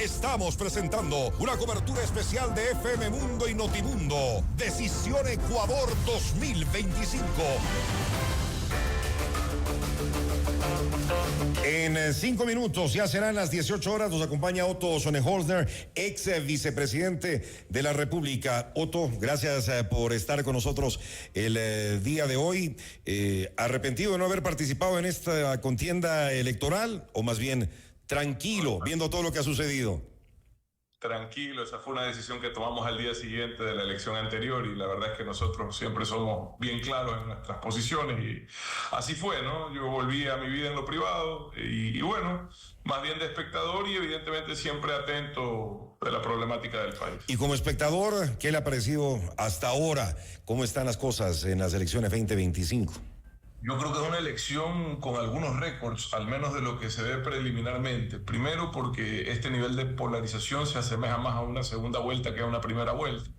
Estamos presentando una cobertura especial de FM Mundo y Notimundo. Decisión Ecuador 2025. En 5 minutos, ya serán las 18 horas, nos acompaña Otto Sonnenholzner, ex vicepresidente de la República. Otto, gracias por estar con nosotros el día de hoy. ¿Arrepentido de no haber participado en esta contienda electoral o más bien tranquilo, viendo todo lo que ha sucedido? Tranquilo, esa fue una decisión que tomamos al día siguiente de la elección anterior y la verdad es que nosotros siempre somos bien claros en nuestras posiciones y así fue, ¿no? Yo volví a mi vida en lo privado y bueno, más bien de espectador y evidentemente siempre atento de la problemática del país. Y como espectador, ¿qué le ha parecido hasta ahora? ¿Cómo están las cosas en las elecciones 2025? Yo creo que es una elección con algunos récords, al menos de lo que se ve preliminarmente. Primero porque este nivel de polarización se asemeja más a una segunda vuelta que a una primera vuelta.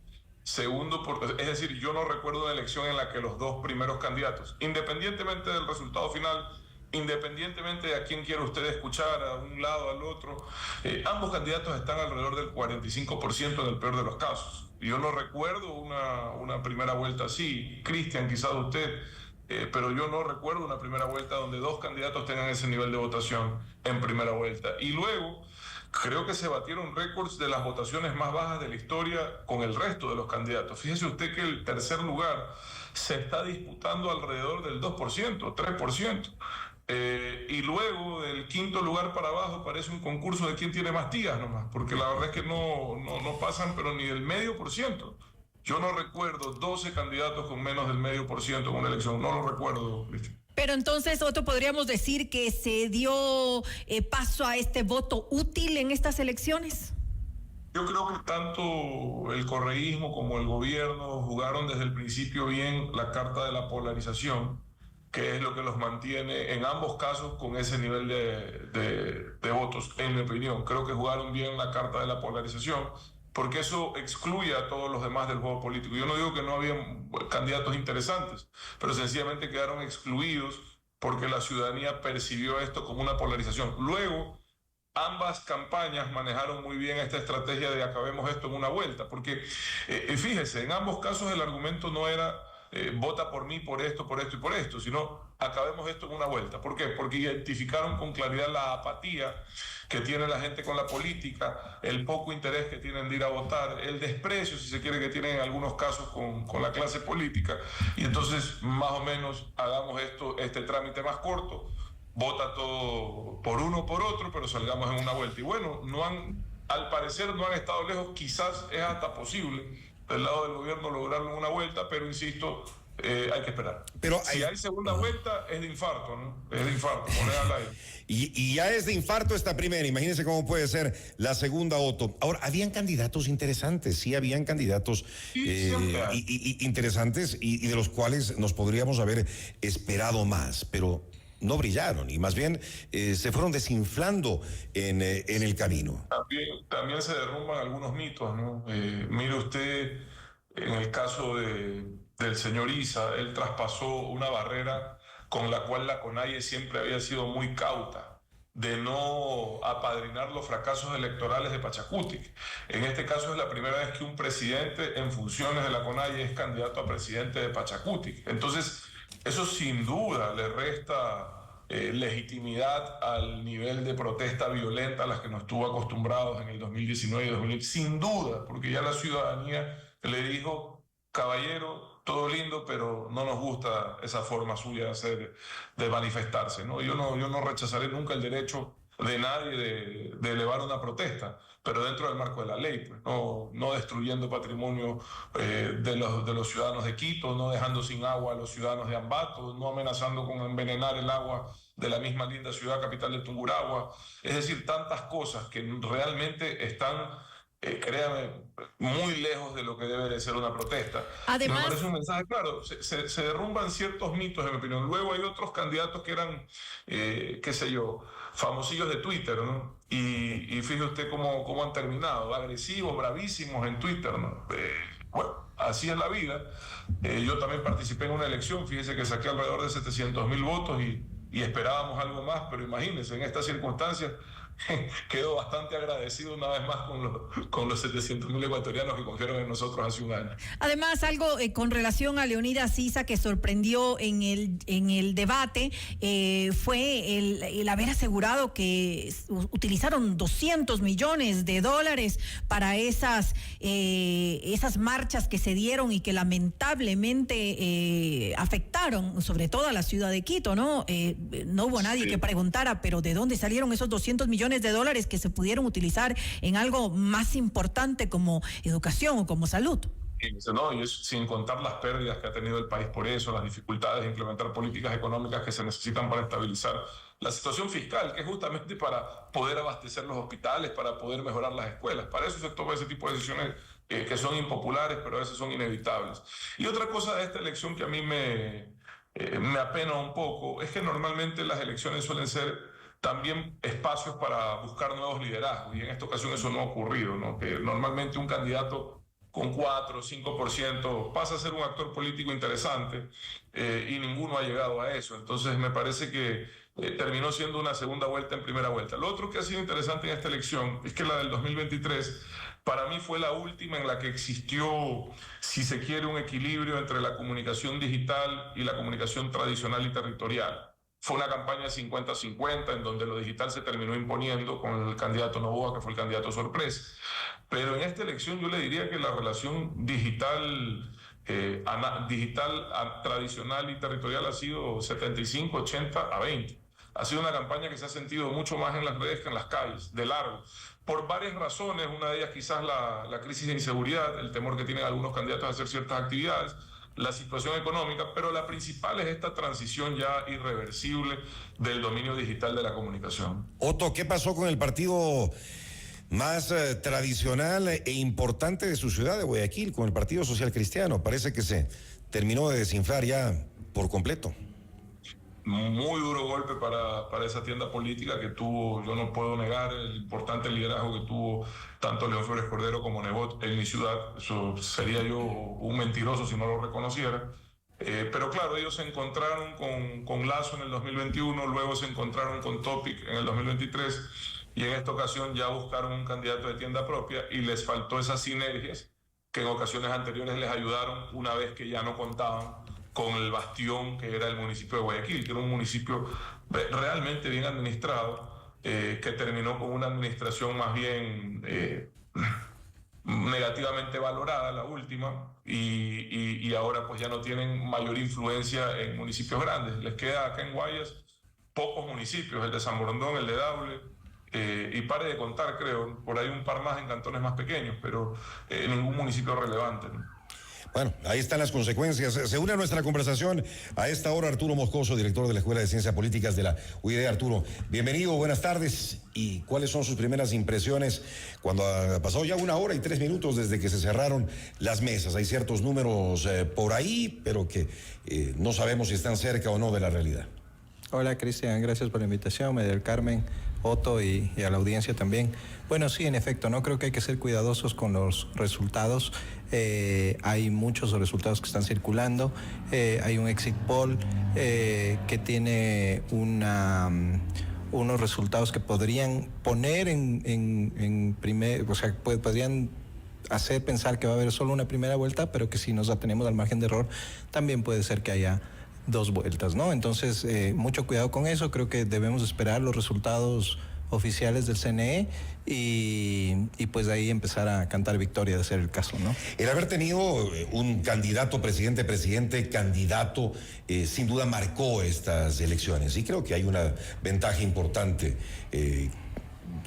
Segundo, es decir, yo no recuerdo una elección en la que los dos primeros candidatos, independientemente del resultado final, independientemente de a quién quiera usted escuchar, a un lado, al otro, ambos candidatos están alrededor del 45% en el peor de los casos. Yo no recuerdo una primera vuelta así. Cristian, quizás usted... pero yo no recuerdo una primera vuelta donde dos candidatos tengan ese nivel de votación en primera vuelta. Y luego, creo que se batieron récords de las votaciones más bajas de la historia con el resto de los candidatos. Fíjese usted que el tercer lugar se está disputando alrededor del 2%, 3%. Y luego del quinto lugar para abajo parece un concurso de quién tiene más tías nomás, porque la verdad es que no pasan pero ni del medio por ciento. Yo no recuerdo 12 candidatos con menos del 0,5% en una elección. No lo recuerdo, Cristian. Pero entonces, Otto, ¿podríamos decir que se dio paso a este voto útil en estas elecciones? Yo creo que tanto el correísmo como el gobierno jugaron desde el principio bien la carta de la polarización, que es lo que los mantiene en ambos casos con ese nivel de votos, en mi opinión. Creo que jugaron bien la carta de la polarización, porque eso excluye a todos los demás del juego político. Yo no digo que no había candidatos interesantes, pero sencillamente quedaron excluidos porque la ciudadanía percibió esto como una polarización. Luego, ambas campañas manejaron muy bien esta estrategia de acabemos esto en una vuelta, porque fíjese, en ambos casos el argumento no era vota por mí, por esto y por esto, sino acabemos esto en una vuelta. ¿Por qué? Porque identificaron con claridad la apatía que tiene la gente con la política, el poco interés que tienen de ir a votar, el desprecio, si se quiere, que tienen en algunos casos con la clase política, y entonces más o menos hagamos este trámite más corto, vota todo por uno o por otro, pero salgamos en una vuelta. Y bueno, al parecer no han estado lejos, quizás es hasta posible del lado del gobierno lograrlo en una vuelta, pero insisto, hay que esperar. Pero si hay segunda vuelta, es de infarto, ¿no? Es de infarto, poner al aire. Y ya es de infarto esta primera, imagínense cómo puede ser la segunda, Otto. Ahora, habían candidatos interesantes, sí habían candidatos interesantes y de los cuales nos podríamos haber esperado más, pero no brillaron y más bien se fueron desinflando en el camino. También se derrumban algunos mitos, ¿no? Mire usted, en el caso del señor Issa, él traspasó una barrera con la cual la CONAIE siempre había sido muy cauta, de no apadrinar los fracasos electorales de Pachacutic. En este caso es la primera vez que un presidente en funciones de la CONAIE es candidato a presidente de Pachacutic. Entonces, eso sin duda le resta legitimidad al nivel de protesta violenta a las que nos estuvo acostumbrados en el 2019 y 2020, sin duda, porque ya la ciudadanía le dijo, caballero, todo lindo, pero no nos gusta esa forma suya de manifestarse, ¿no? Yo no rechazaré nunca el derecho de nadie de elevar una protesta, pero dentro del marco de la ley, pues, no destruyendo patrimonio de los ciudadanos de Quito, no dejando sin agua a los ciudadanos de Ambato, no amenazando con envenenar el agua de la misma linda ciudad capital de Tungurahua. Es decir, tantas cosas que realmente están, créame, muy lejos de lo que debe de ser una protesta. Además, me parece un mensaje claro, se derrumban ciertos mitos, en mi opinión. Luego hay otros candidatos que eran, qué sé yo, famosillos de Twitter, ¿no? Y fíjese usted cómo han terminado, agresivos, bravísimos en Twitter, ¿no? Bueno, así es la vida. Yo también participé en una elección, fíjese que saqué alrededor de 700,000 votos y esperábamos algo más, pero imagínense, en estas circunstancias, quedo bastante agradecido una vez más con los 700.000 ecuatorianos que confiaron en nosotros hace un año. Además, algo con relación a Leonidas Issa que sorprendió en el debate fue el haber asegurado que utilizaron $200 millones para esas marchas que se dieron y que lamentablemente afectaron sobre todo a la ciudad de Quito, ¿no? No hubo nadie que preguntara, pero ¿de dónde salieron esos $200 millones que se pudieron utilizar en algo más importante como educación o como salud? No, y eso sin contar las pérdidas que ha tenido el país por eso, las dificultades de implementar políticas económicas que se necesitan para estabilizar la situación fiscal, que es justamente para poder abastecer los hospitales, para poder mejorar las escuelas. Para eso se toma ese tipo de decisiones que son impopulares, pero a veces son inevitables. Y otra cosa de esta elección que a mí me apena un poco es que normalmente las elecciones suelen ser también espacios para buscar nuevos liderazgos, y en esta ocasión eso no ha ocurrido, ¿no? Que normalmente un candidato con 4 o 5% pasa a ser un actor político interesante y ninguno ha llegado a eso. Entonces me parece que terminó siendo una segunda vuelta en primera vuelta. Lo otro que ha sido interesante en esta elección es que la del 2023 para mí fue la última en la que existió, si se quiere, un equilibrio entre la comunicación digital y la comunicación tradicional y territorial. Fue una campaña 50-50 en donde lo digital se terminó imponiendo con el candidato Noboa, que fue el candidato sorpresa. Pero en esta elección yo le diría que la relación digital tradicional y territorial ha sido 75-80-20. Ha sido una campaña que se ha sentido mucho más en las redes que en las calles, de largo, por varias razones. Una de ellas quizás la crisis de inseguridad, el temor que tienen algunos candidatos a hacer ciertas actividades, la situación económica, pero la principal es esta transición ya irreversible del dominio digital de la comunicación. Otto, ¿qué pasó con el partido más tradicional e importante de su ciudad de Guayaquil, con el Partido Social Cristiano? Parece que se terminó de desinflar ya por completo. Muy duro golpe para esa tienda política que tuvo, yo no puedo negar el importante liderazgo que tuvo tanto León Flores Cordero como Nebot en mi ciudad. Eso sería yo un mentiroso si no lo reconociera. Pero claro, ellos se encontraron con Lazo en el 2021, luego se encontraron con Topic en el 2023 y en esta ocasión ya buscaron un candidato de tienda propia y les faltó esas sinergias que en ocasiones anteriores les ayudaron una vez que ya no contaban con el bastión que era el municipio de Guayaquil, que era un municipio realmente bien administrado, que terminó con una administración más bien negativamente valorada, la última, y ahora pues ya no tienen mayor influencia en municipios grandes. Les queda acá en Guayas pocos municipios, el de San Borondón, el de Daule, y pare de contar, creo, por ahí un par más en cantones más pequeños, pero ningún municipio relevante, ¿no? Bueno, ahí están las consecuencias. Se une a nuestra conversación a esta hora Arturo Moscoso, director de la Escuela de Ciencias Políticas de la UID. Arturo, bienvenido, buenas tardes. ¿Y cuáles son sus primeras impresiones cuando ha pasado ya 1 hora y 3 minutos desde que se cerraron las mesas? Hay ciertos números por ahí, pero que no sabemos si están cerca o no de la realidad. Hola, Cristian, gracias por la invitación, María del Carmen, Otto y a la audiencia también. Bueno, sí, en efecto, no creo que hay que ser cuidadosos con los resultados. Hay muchos resultados que están circulando. Hay un exit poll que tiene unos resultados que podrían poner en primer, o sea, podrían hacer pensar que va a haber solo una primera vuelta, pero que si nos atenemos al margen de error, también puede ser que haya 2 vueltas, ¿no? Entonces, mucho cuidado con eso. Creo que debemos esperar los resultados oficiales del CNE y pues ahí empezar a cantar victoria de ser el caso, ¿no? El haber tenido un candidato candidato, sin duda marcó estas elecciones y creo que hay una ventaja importante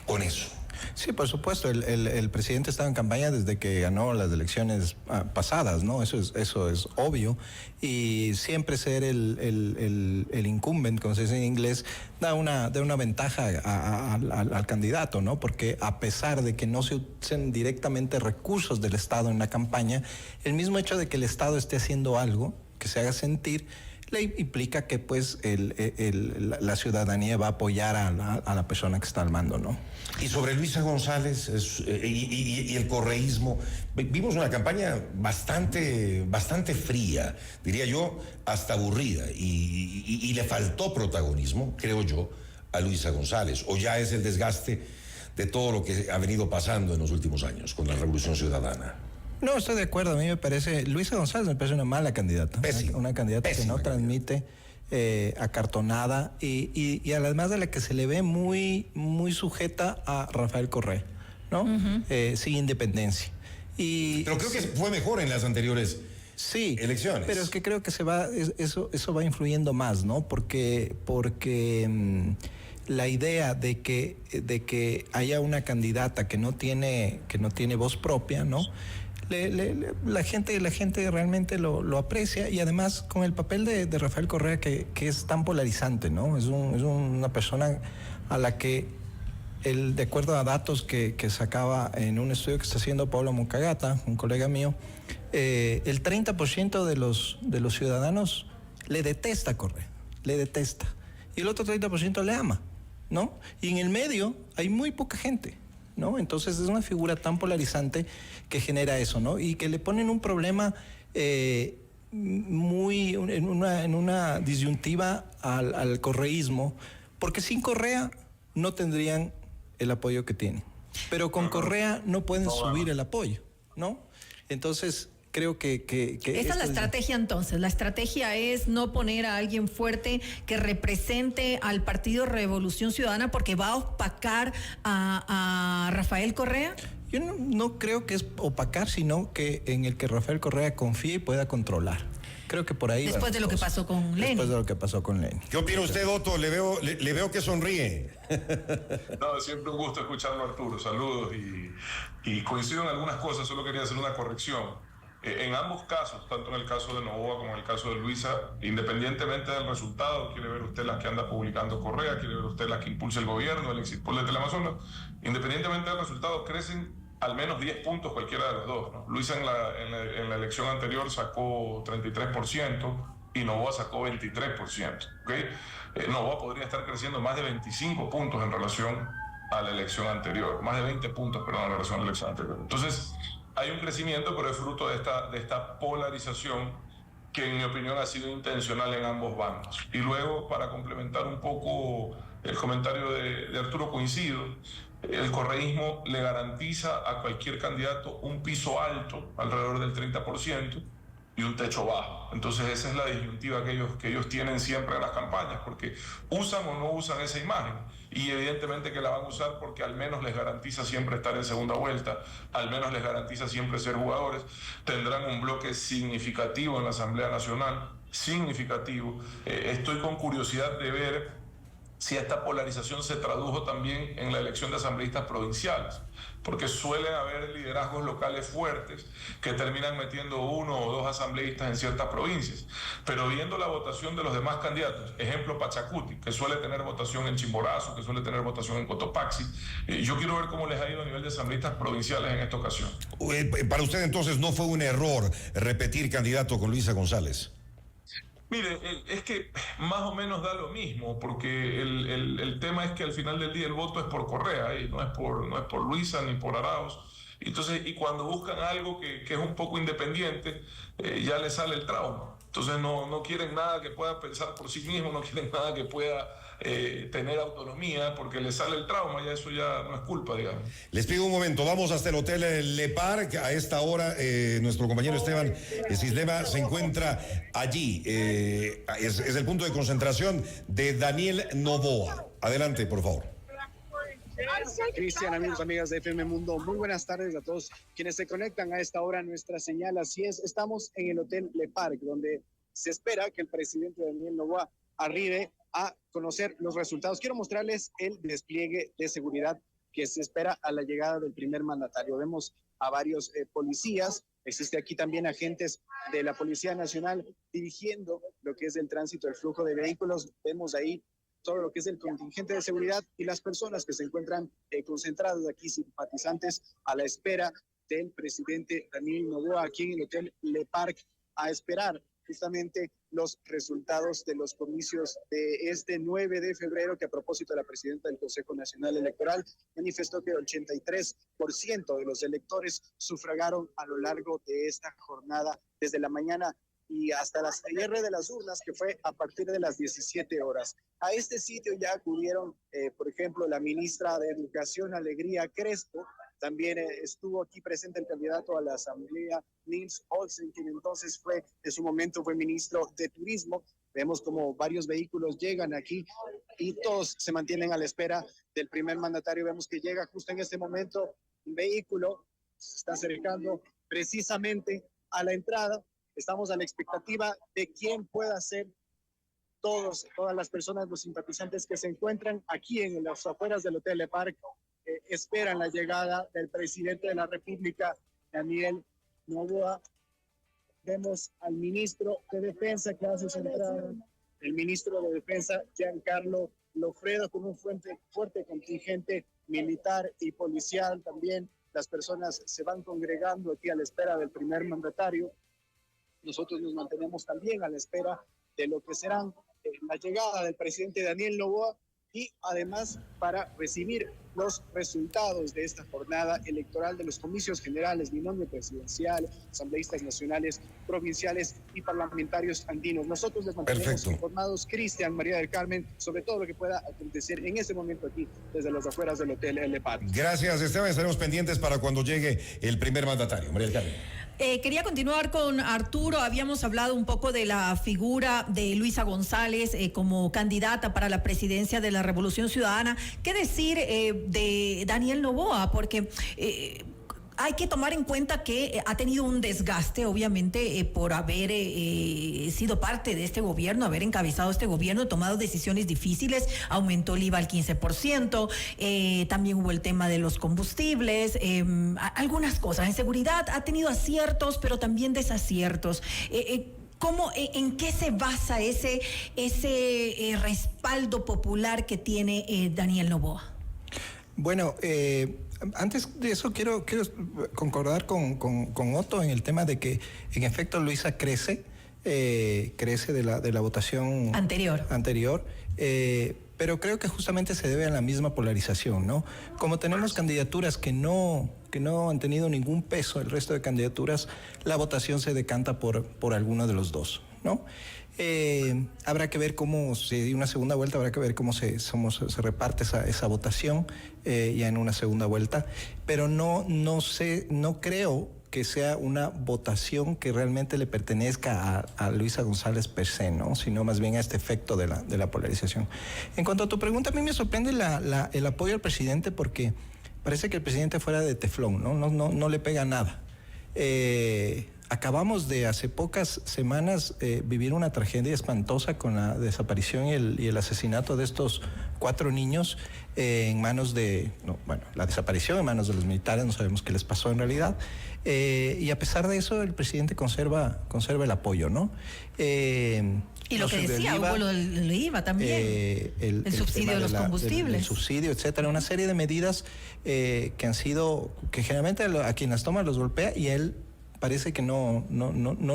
con eso. Sí, por supuesto. El presidente estaba en campaña desde que ganó las elecciones pasadas, ¿no? Eso es obvio. Y siempre ser el incumbent, como se dice en inglés, da una ventaja al candidato, ¿no? Porque a pesar de que no se usen directamente recursos del Estado en la campaña, el mismo hecho de que el Estado esté haciendo algo, que se haga sentir, le implica que pues la ciudadanía va a apoyar a la persona que está al mando, ¿no? Y sobre Luisa González y el correísmo, vimos una campaña bastante fría, diría yo, hasta aburrida, y le faltó protagonismo, creo yo, a Luisa González, o ya es el desgaste de todo lo que ha venido pasando en los últimos años con la Revolución Ciudadana? No, estoy de acuerdo. A mí me parece, Luisa González me parece una mala candidata. Pésima. Una candidata Pésima que no candidata. transmite acartonada y además de la que se le ve muy sujeta a Rafael Correa, ¿no? Sin independencia. Pero creo que fue mejor en las anteriores elecciones. Pero es que creo que eso va influyendo más, ¿no? Porque la idea de que haya una candidata que no tiene voz propia, ¿no? La gente realmente lo aprecia, y además con el papel de Rafael Correa que es tan polarizante, ¿no? Es una persona a la que de acuerdo a datos que sacaba en un estudio que está haciendo Pablo Moncagata, un colega mío, el 30% de los ciudadanos le detesta a Correa, le detesta, y el otro 30% le ama, ¿no? Y en el medio hay muy poca gente, ¿no? Entonces es una figura tan polarizante que genera eso, ¿no? Y que le ponen un problema en una disyuntiva al correísmo, porque sin Correa no tendrían el apoyo que tienen, pero con Correa no pueden subir el apoyo, ¿no? Entonces creo que esa es la estrategia entonces. La estrategia es no poner a alguien fuerte que represente al Partido Revolución Ciudadana porque va a opacar a Rafael Correa. Yo no creo que es opacar, sino que en el que Rafael Correa confíe y pueda controlar. Creo que por ahí. Después de lo que pasó con Lenin. Después de lo que pasó con Lenin. ¿Qué opina usted, Otto? Le veo que sonríe. No, siempre un gusto escucharlo, Arturo. Saludos y coincido en algunas cosas, solo quería hacer una corrección. En ambos casos, tanto en el caso de Noboa como en el caso de Luisa, independientemente del resultado, quiere ver usted las que anda publicando Correa, quiere ver usted las que impulsa el gobierno, el exit poll de Teleamazonas, independientemente del resultado, crecen al menos 10 puntos cualquiera de los dos, ¿no? Luisa en la elección anterior sacó 33% y Noboa sacó 23%, ¿okay? Noboa podría estar creciendo más de 25 puntos en relación a la elección anterior, más de 20 puntos, perdón, en relación a la elección anterior. Entonces, hay un crecimiento, pero es fruto de esta polarización que, en mi opinión, ha sido intencional en ambos bandos. Y luego, para complementar un poco el comentario de Arturo, coincido. El correísmo le garantiza a cualquier candidato un piso alto, alrededor del 30%, y un techo bajo. Entonces esa es la disyuntiva que ellos tienen siempre en las campañas, porque usan o no usan esa imagen, y evidentemente que la van a usar porque al menos les garantiza siempre estar en segunda vuelta, al menos les garantiza siempre ser jugadores. Tendrán un bloque significativo en la Asamblea Nacional, significativo. Estoy con curiosidad de ver si esta polarización se tradujo también en la elección de asambleístas provinciales, porque suelen haber liderazgos locales fuertes que terminan metiendo uno o dos asambleístas en ciertas provincias, pero viendo la votación de los demás candidatos, ejemplo Pachacuti, que suele tener votación en Chimborazo, que suele tener votación en Cotopaxi, yo quiero ver cómo les ha ido a nivel de asambleístas provinciales en esta ocasión. Para usted entonces no fue un error repetir candidato con Luisa González. Mire, es que más o menos da lo mismo, porque el tema es que al final del día el voto es por Correa, y no es por Luisa ni por Arauz. Entonces, y cuando buscan algo que es un poco independiente, ya les sale el trauma. Entonces no quieren nada que pueda pensar por sí mismo, no quieren nada que pueda tener autonomía, porque les sale el trauma, y eso ya no es culpa, digamos. Les pido un momento, vamos hasta el Hotel Le Parc. A esta hora nuestro compañero Esteban Cislema se encuentra allí. Es el punto de concentración de Daniel Noboa. Adelante, por favor. Cristian, amigos, amigas de FM Mundo, muy buenas tardes a todos quienes se conectan a esta hora a nuestra señal. Así es, estamos en el Hotel Le Parc, donde se espera que el presidente Daniel Noboa arribe a conocer los resultados. Quiero mostrarles el despliegue de seguridad que se espera a la llegada del primer mandatario. Vemos a varios policías, existe aquí también agentes de la Policía Nacional dirigiendo lo que es el tránsito, el flujo de vehículos. Vemos ahí todo lo que es el contingente de seguridad y las personas que se encuentran concentradas aquí, simpatizantes a la espera del presidente Daniel Noboa aquí en el Hotel Le Parc, a esperar justamente los resultados de los comicios de este 9 de febrero, que a propósito de la presidenta del Consejo Nacional Electoral manifestó que el 83% de los electores sufragaron a lo largo de esta jornada desde la mañana y hasta el cierre de las urnas, que fue a partir de las 17 horas. A este sitio ya acudieron, por ejemplo, la ministra de Educación, Alegría Crespo. También estuvo aquí presente el candidato a la Asamblea, Nils Olsen, quien entonces en su momento fue ministro de Turismo. Vemos como varios vehículos llegan aquí y todos se mantienen a la espera del primer mandatario. Vemos que llega justo en este momento un vehículo, se está acercando precisamente a la entrada. Estamos a la expectativa de quién pueda ser todas las personas, los simpatizantes que se encuentran aquí en las afueras del Hotel Le Parc. Esperan la llegada del presidente de la República, Daniel Noboa. Vemos al ministro de Defensa que hace su entrada, el ministro de Defensa, Giancarlo Lofredo, con un fuerte contingente militar y policial. También las personas se van congregando aquí a la espera del primer mandatario. Nosotros nos mantenemos también a la espera de lo que serán la llegada del presidente Daniel Noboa y además para recibir los resultados de esta jornada electoral de los comicios generales, binomio presidencial, asambleístas nacionales, provinciales y parlamentarios andinos. Nosotros les mantenemos informados, Cristian, María del Carmen, sobre todo lo que pueda acontecer en este momento aquí desde las afueras del Hotel Le Parc. Gracias, Esteban. Estaremos pendientes para cuando llegue el primer mandatario. María del Carmen. Quería continuar con Arturo. Habíamos hablado un poco de la figura de Luisa González como candidata para la presidencia de la Revolución Ciudadana. ¿Qué decir de Daniel Noboa? Porque hay que tomar en cuenta que ha tenido un desgaste, obviamente, por haber sido parte de este gobierno, haber encabezado este gobierno, tomado decisiones difíciles, aumentó el IVA al 15%, también hubo el tema de los combustibles, algunas cosas. En seguridad ha tenido aciertos, pero también desaciertos. ¿En qué se basa ese respaldo popular que tiene Daniel Noboa? Bueno, antes de eso quiero concordar con Otto en el tema de que en efecto Luisa crece de la votación anterior, pero creo que justamente se debe a la misma polarización, ¿no? Como tenemos candidaturas que no han tenido ningún peso, el resto de candidaturas, la votación se decanta por alguno de los dos, ¿no? Habrá que ver cómo se una segunda vuelta, habrá que ver cómo se reparte esa votación ya en una segunda vuelta, pero no creo que sea una votación que realmente le pertenezca a Luisa González per se, ¿no? Sino más bien a este efecto de la polarización. En cuanto a tu pregunta, a mí me sorprende el apoyo al presidente porque parece que el presidente fuera de teflón, ¿no? No le pega nada. Acabamos de hace pocas semanas vivir una tragedia espantosa con la desaparición y el asesinato de estos 4 niños en manos la desaparición en manos de los militares, no sabemos qué les pasó en realidad, y a pesar de eso el presidente conserva el apoyo, ¿no? Y lo que decía, hubo el IVA también, el subsidio de los combustibles. El subsidio, etcétera, una serie de medidas que generalmente a quien las toma los golpea y él parece que no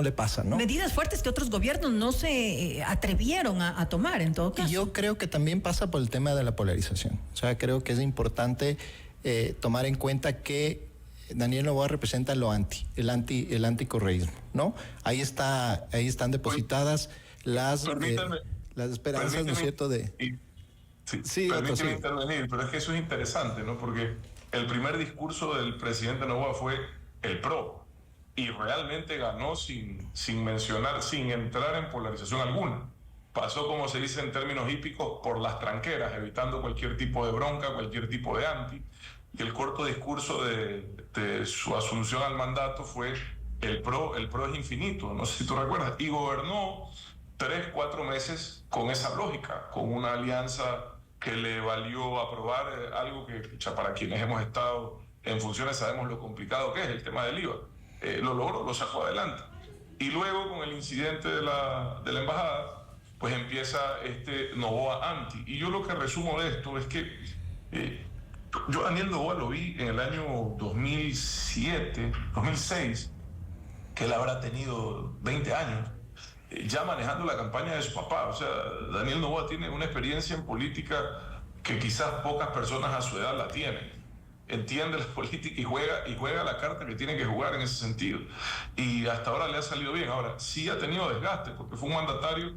le pasa, ¿no? Medidas fuertes que otros gobiernos no se atrevieron a tomar, en todo caso. Y yo creo que también pasa por el tema de la polarización. O sea, creo que es importante tomar en cuenta que Daniel Noboa representa el anticorreísmo, ¿no? Ahí están depositadas las esperanzas, ¿no es cierto? Permíteme intervenir, pero es que eso es interesante, ¿no? Porque el primer discurso del presidente Noboa fue el PRO. Y realmente ganó sin entrar en polarización alguna. Pasó, como se dice en términos hípicos, por las tranqueras, evitando cualquier tipo de bronca, cualquier tipo de anti. Y el corto discurso de su asunción al mandato fue el PRO es infinito, no sé si tú recuerdas. Y gobernó 3-4 meses con esa lógica, con una alianza que le valió aprobar algo que, para quienes hemos estado en funciones sabemos lo complicado que es el tema del IVA. Lo logró, lo sacó adelante. Y luego con el incidente de la embajada, pues empieza este Noboa anti. Y yo lo que resumo de esto es que yo a Daniel Noboa lo vi en el año 2006, que él habrá tenido 20 años, ya manejando la campaña de su papá. O sea, Daniel Noboa tiene una experiencia en política que quizás pocas personas a su edad la tienen. entiende la política y juega la carta que tiene que jugar en ese sentido. Y hasta ahora le ha salido bien. Ahora, sí ha tenido desgaste, porque fue un mandatario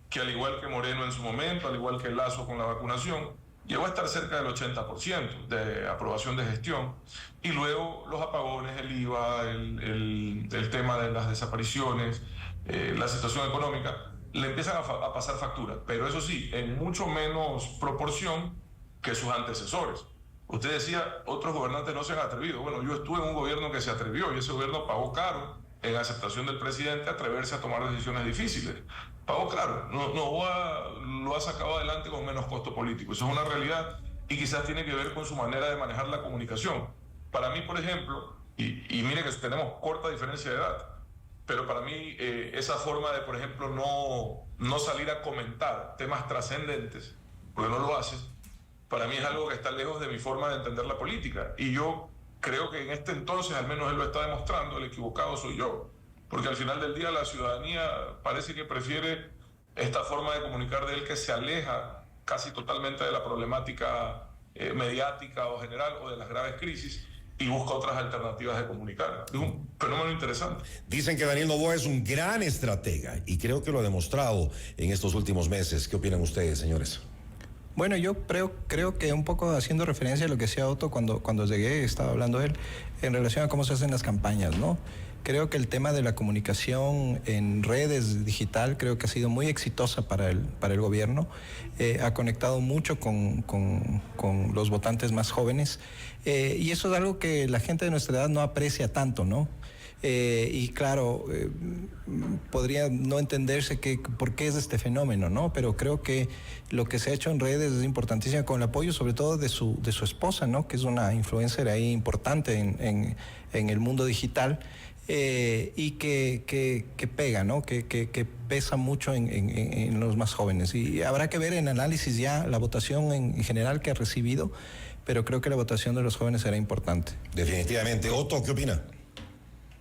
que, al igual que Moreno en su momento, al igual que Lasso con la vacunación, llegó a estar cerca del 80% de aprobación de gestión, y luego los apagones, el IVA, el tema de las desapariciones, la situación económica, le empiezan a pasar factura, pero eso sí, en mucho menos proporción que sus antecesores. Usted decía, otros gobernantes no se han atrevido. Bueno, yo estuve en un gobierno que se atrevió, y ese gobierno pagó caro en aceptación del presidente atreverse a tomar decisiones difíciles. Pagó caro, lo ha sacado adelante con menos costo político. Eso es una realidad, y quizás tiene que ver con su manera de manejar la comunicación. Para mí, por ejemplo, y mire que tenemos corta diferencia de edad, pero para mí esa forma de, por ejemplo, no salir a comentar temas trascendentes, porque no lo hace, para mí es algo que está lejos de mi forma de entender la política. Y yo creo que en este entonces, al menos él lo está demostrando, el equivocado soy yo. Porque al final del día la ciudadanía parece que prefiere esta forma de comunicar de él, que se aleja casi totalmente de la problemática mediática o general, o de las graves crisis, y busca otras alternativas de comunicar. Es un fenómeno interesante. Dicen que Daniel Noboa es un gran estratega, y creo que lo ha demostrado en estos últimos meses. ¿Qué opinan ustedes, señores? Bueno, yo creo que un poco haciendo referencia a lo que decía Otto cuando llegué, estaba hablando él, en relación a cómo se hacen las campañas, ¿no? Creo que el tema de la comunicación en redes digital creo que ha sido muy exitosa para el gobierno. Ha conectado mucho con los votantes más jóvenes, y eso es algo que la gente de nuestra edad no aprecia tanto, ¿no? Y claro, podría no entenderse por qué es este fenómeno, ¿no? Pero creo que lo que se ha hecho en redes es importantísimo, con el apoyo sobre todo de su esposa, ¿no? Que es una influencer ahí importante en el mundo digital, y que pega, ¿no? Que pesa mucho en los más jóvenes. Y habrá que ver en análisis ya la votación en general que ha recibido, pero creo que la votación de los jóvenes será importante. Definitivamente. Otto, ¿qué opina?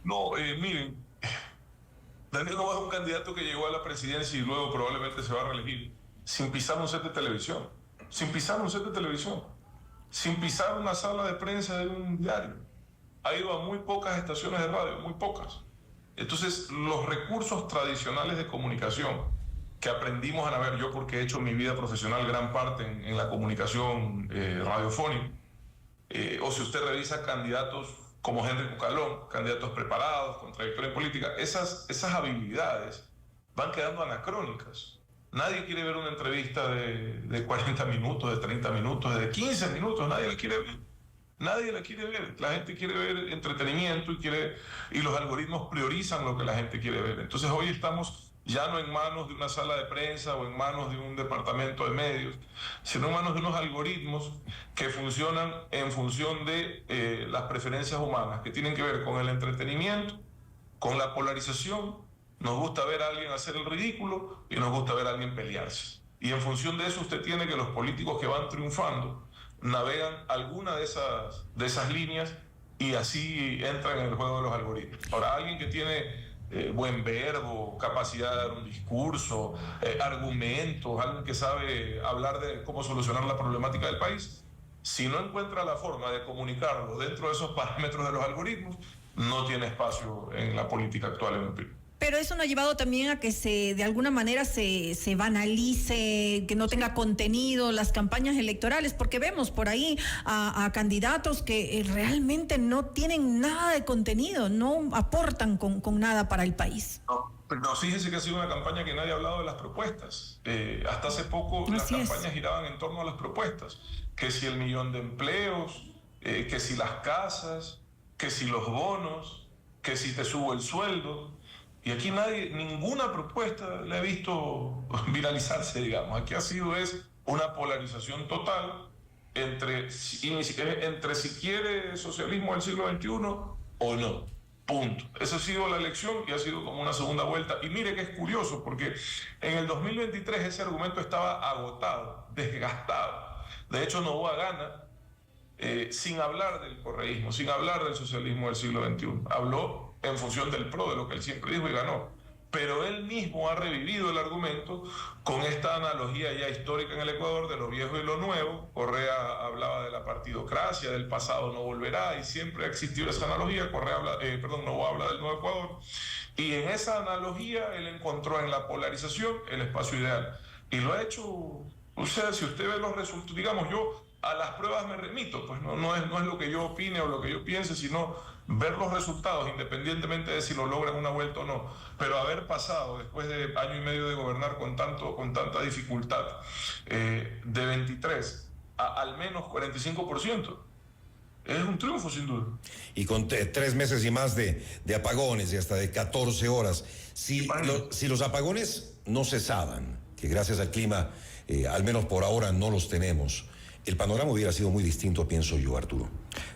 No, miren, Daniel Noboa es un candidato que llegó a la presidencia y luego probablemente se va a reelegir sin pisar un set de televisión, sin pisar una sala de prensa de un diario. Ha ido a muy pocas estaciones de radio, muy pocas. Entonces, los recursos tradicionales de comunicación que aprendimos a navegar, yo porque he hecho mi vida profesional gran parte en la comunicación radiofónica, o si usted revisa candidatos como Henry Cucalón, candidatos preparados, con trayectoria en política, esas habilidades van quedando anacrónicas. Nadie quiere ver una entrevista de 40 minutos, de 30 minutos, de 15 minutos, nadie la quiere ver. Nadie la quiere ver. La gente quiere ver entretenimiento y los algoritmos priorizan lo que la gente quiere ver. Entonces hoy estamos ya no en manos de una sala de prensa o en manos de un departamento de medios, sino en manos de unos algoritmos que funcionan en función de las preferencias humanas, que tienen que ver con el entretenimiento, con la polarización. Nos gusta ver a alguien hacer el ridículo y nos gusta ver a alguien pelearse. Y en función de eso usted tiene que los políticos que van triunfando navegan alguna de esas líneas, y así entran en el juego de los algoritmos. Ahora, alguien que tiene buen verbo, capacidad de dar un discurso, argumentos, alguien que sabe hablar de cómo solucionar la problemática del país, si no encuentra la forma de comunicarlo dentro de esos parámetros de los algoritmos, no tiene espacio en la política actual, en mi opinión. Pero eso no ha llevado también a que de alguna manera se banalice, que no tenga contenido las campañas electorales, porque vemos por ahí a candidatos que realmente no tienen nada de contenido, no aportan con nada para el país. No, fíjese que ha sido una campaña que nadie ha hablado de las propuestas. Hasta hace poco las campañas giraban en torno a las propuestas, que si el 1.000.000 de empleos, que si las casas, que si los bonos, que si te subo el sueldo. Y aquí ninguna propuesta le ha visto viralizarse, digamos. Aquí ha sido una polarización total entre si quiere socialismo del siglo XXI o no. Punto. Esa ha sido la elección y ha sido como una segunda vuelta. Y mire que es curioso, porque en el 2023 ese argumento estaba agotado, desgastado. De hecho, Noboa gana sin hablar del correísmo, sin hablar del socialismo del siglo XXI. Habló en función del PRO, de lo que él siempre dijo, y ganó. pero él mismo ha revivido el argumento con esta analogía ya histórica en el Ecuador de lo viejo y lo nuevo. Correa hablaba de la partidocracia, del pasado no volverá, y siempre ha existido esa analogía. Novoa habla del nuevo Ecuador, y en esa analogía él encontró en la polarización el espacio ideal, y lo ha hecho. O sea, si usted ve los resultados, digamos, yo a las pruebas me remito, pues no es lo que yo opine o lo que yo piense, sino ver los resultados, independientemente de si lo logran una vuelta o no. Pero haber pasado, después de año y medio de gobernar con tanta dificultad, de 23 a al menos 45%, es un triunfo sin duda. Y con 3 meses y más de apagones y hasta de 14 horas. Si los apagones no cesaban, que gracias al clima, al menos por ahora no los tenemos, el panorama hubiera sido muy distinto, pienso yo, Arturo.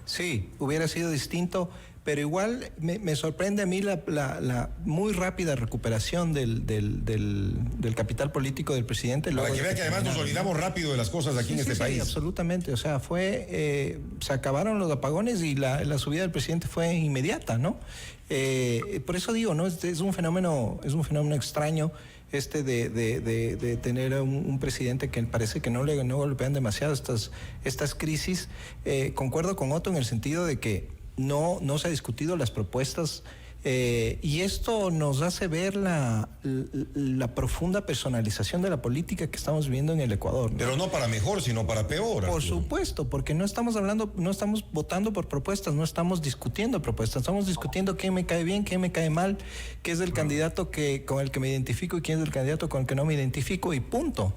Sí, hubiera sido distinto, pero igual me sorprende a mí la muy rápida recuperación del capital político del presidente. Para que vea que además nos olvidamos rápido de las cosas aquí en este país. Sí, absolutamente. O sea, se acabaron los apagones y la subida del presidente fue inmediata, ¿no? Por eso digo, ¿no? Es un fenómeno extraño de tener un presidente que parece que no golpean demasiado estas crisis. Concuerdo con Otto en el sentido de que no se ha discutido las propuestas, y esto nos hace ver la profunda personalización de la política que estamos viviendo en el Ecuador, ¿no? Pero no para mejor, sino para peor. Por supuesto, porque no estamos votando por propuestas, no estamos discutiendo propuestas, estamos discutiendo quién me cae bien, quién me cae mal, qué es el candidato con el que me identifico y quién es el candidato con el que no me identifico, y punto.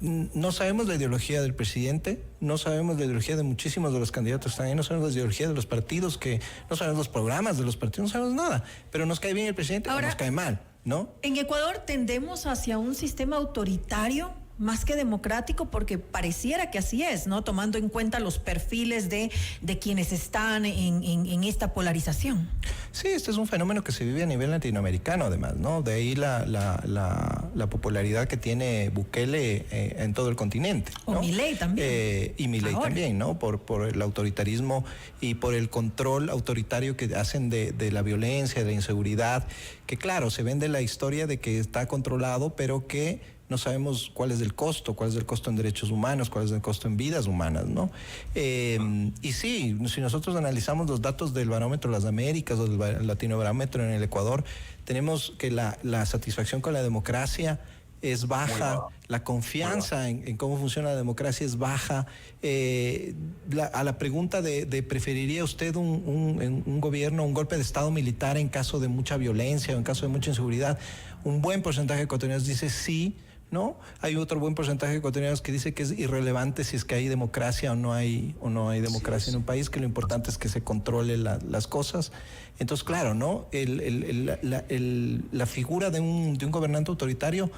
No sabemos la ideología del presidente, no sabemos la ideología de muchísimos de los candidatos que están ahí, no sabemos la ideología de los partidos, no sabemos los programas de los partidos, no sabemos nada, pero nos cae bien el presidente o nos cae mal, ¿no? En Ecuador tendemos hacia un sistema autoritario más que democrático, porque pareciera que así es, ¿no? Tomando en cuenta los perfiles de quienes están en esta polarización. Sí, este es un fenómeno que se vive a nivel latinoamericano, además, ¿no? De ahí la popularidad que tiene Bukele en todo el continente, ¿no? O Milei también. Y Milei también, ¿no? Por el autoritarismo y por el control autoritario que hacen de la violencia, de la inseguridad, que claro, se vende la historia de que está controlado, pero que no sabemos cuál es el costo en derechos humanos, cuál es el costo en vidas humanas, ¿no? Y sí, si nosotros analizamos los datos del Barómetro de las Américas o del Latinobarómetro en el Ecuador, tenemos que la satisfacción con la democracia es baja, la confianza en cómo funciona la democracia es baja. A la pregunta de ¿preferiría usted un gobierno, un golpe de Estado militar en caso de mucha violencia o en caso de mucha inseguridad? Un buen porcentaje de ecuatorianos dice sí, ¿no? Hay otro buen porcentaje de ecuatorianos que dice que es irrelevante si es que hay democracia o no hay democracia en un país, que lo importante es que se controle las cosas. Entonces, claro, ¿no? La figura de un gobernante autoritario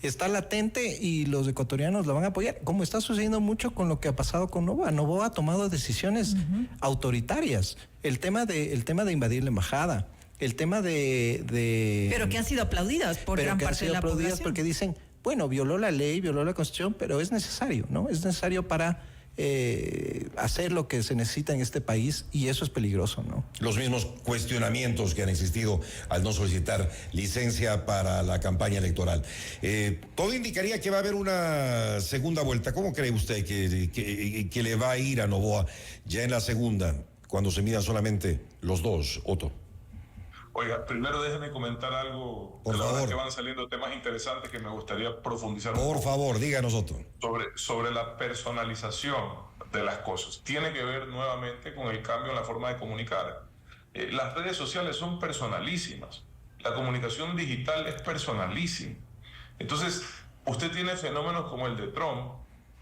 está latente y los ecuatorianos la van a apoyar, como está sucediendo mucho con lo que ha pasado con Novoa. Novoa ha tomado decisiones autoritarias. El tema de invadir la embajada, el tema pero que han sido aplaudidas por gran parte de la población. Porque dicen, bueno, violó la ley, violó la Constitución, pero es necesario, ¿no? Es necesario para hacer lo que se necesita en este país, y eso es peligroso, ¿no? Los mismos cuestionamientos que han existido al no solicitar licencia para la campaña electoral. Todo indicaría que va a haber una segunda vuelta. ¿Cómo cree usted que le va a ir a Novoa ya en la segunda, cuando se midan solamente los dos, Otto? Oiga, primero déjeme comentar algo. Por favor. Que van saliendo temas interesantes que me gustaría profundizar. Por favor, díganos, Otto. Sobre la personalización de las cosas. Tiene que ver nuevamente con el cambio en la forma de comunicar. Las redes sociales son personalísimas. La comunicación digital es personalísima. Entonces, usted tiene fenómenos como el de Trump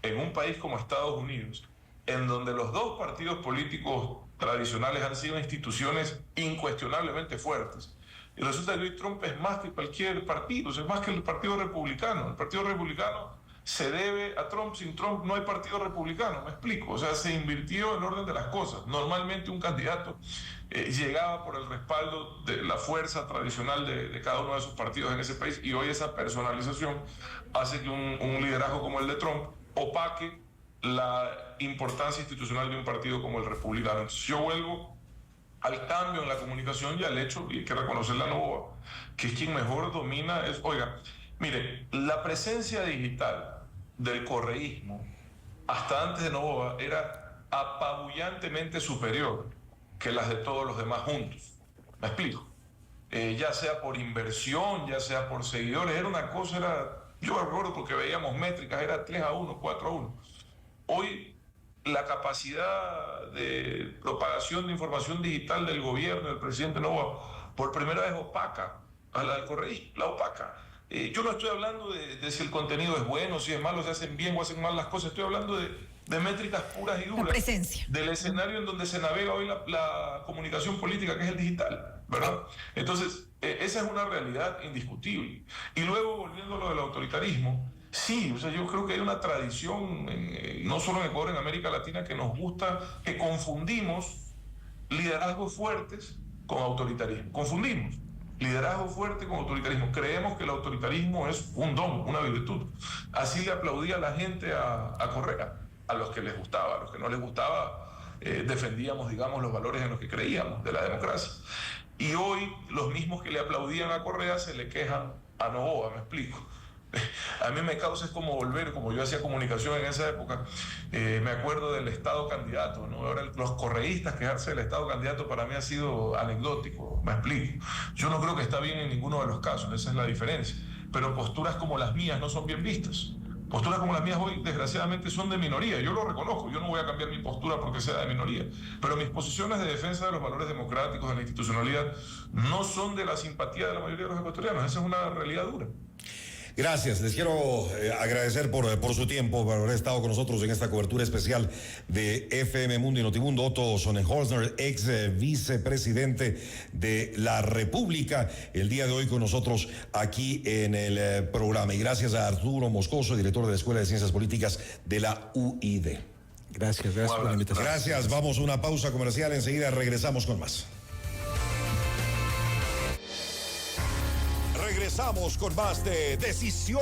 en un país como Estados Unidos, en donde los dos partidos políticos tradicionales han sido instituciones incuestionablemente fuertes. Y resulta que hoy Trump es más que cualquier partido, es más que el Partido Republicano. El Partido Republicano se debe a Trump. Sin Trump no hay Partido Republicano, me explico. O sea, se invirtió el orden de las cosas. Normalmente un candidato llegaba por el respaldo de la fuerza tradicional de cada uno de esos partidos en ese país, y hoy esa personalización hace que un liderazgo como el de Trump opaque la importancia institucional de un partido como el republicano. Entonces yo vuelvo al cambio en la comunicación y al hecho, y hay que reconocerle a Novoa, que es quien mejor domina. Oiga, mire, la presencia digital del correísmo hasta antes de Novoa era apabullantemente superior que las de todos los demás juntos. ¿Me explico? Ya sea por inversión, ya sea por seguidores, era una cosa, yo me acuerdo porque veíamos métricas, era 3-1, 4-1. Hoy la capacidad de propagación de información digital del gobierno, del presidente Novoa, por primera vez opaca a la del correísmo, la opaca. Yo no estoy hablando de si el contenido es bueno, si es malo, si hacen bien o hacen mal las cosas, estoy hablando de métricas puras y duras. La presencia. Del escenario en donde se navega hoy la comunicación política, que es el digital, ¿verdad? Entonces, esa es una realidad indiscutible. Y luego, volviendo a lo del autoritarismo, sí, o sea, yo creo que hay una tradición, no solo en Ecuador, en América Latina, que nos gusta, que confundimos liderazgos fuertes con autoritarismo. Confundimos liderazgo fuerte con autoritarismo. Creemos que el autoritarismo es un don, una virtud. Así le aplaudía la gente a Correa, a los que les gustaba. A los que no les gustaba, defendíamos, digamos, los valores en los que creíamos, de la democracia. Y hoy los mismos que le aplaudían a Correa se le quejan a Novoa, me explico. A mí me causa, es como volver, como yo hacía comunicación en esa época, me acuerdo del Estado candidato, ¿no? Ahora los correístas quejarse del Estado candidato para mí ha sido anecdótico, me explico. Yo no creo que está bien en ninguno de los casos, esa es la diferencia. Pero posturas como las mías no son bien vistas. Posturas como las mías hoy, desgraciadamente, son de minoría. Yo lo reconozco, yo no voy a cambiar mi postura porque sea de minoría. Pero mis posiciones de defensa de los valores democráticos, de la institucionalidad, no son de la simpatía de la mayoría de los ecuatorianos. Esa es una realidad dura. Gracias, les quiero agradecer por su tiempo, por haber estado con nosotros en esta cobertura especial de FM Mundo y Notimundo. Otto Sonnenholzner, ex vicepresidente de la República, el día de hoy con nosotros aquí en el programa. Y gracias a Arturo Moscoso, director de la Escuela de Ciencias Políticas de la UID. Gracias por la invitación. Gracias, vamos a una pausa comercial, enseguida regresamos con más. Regresamos con más de Decisión.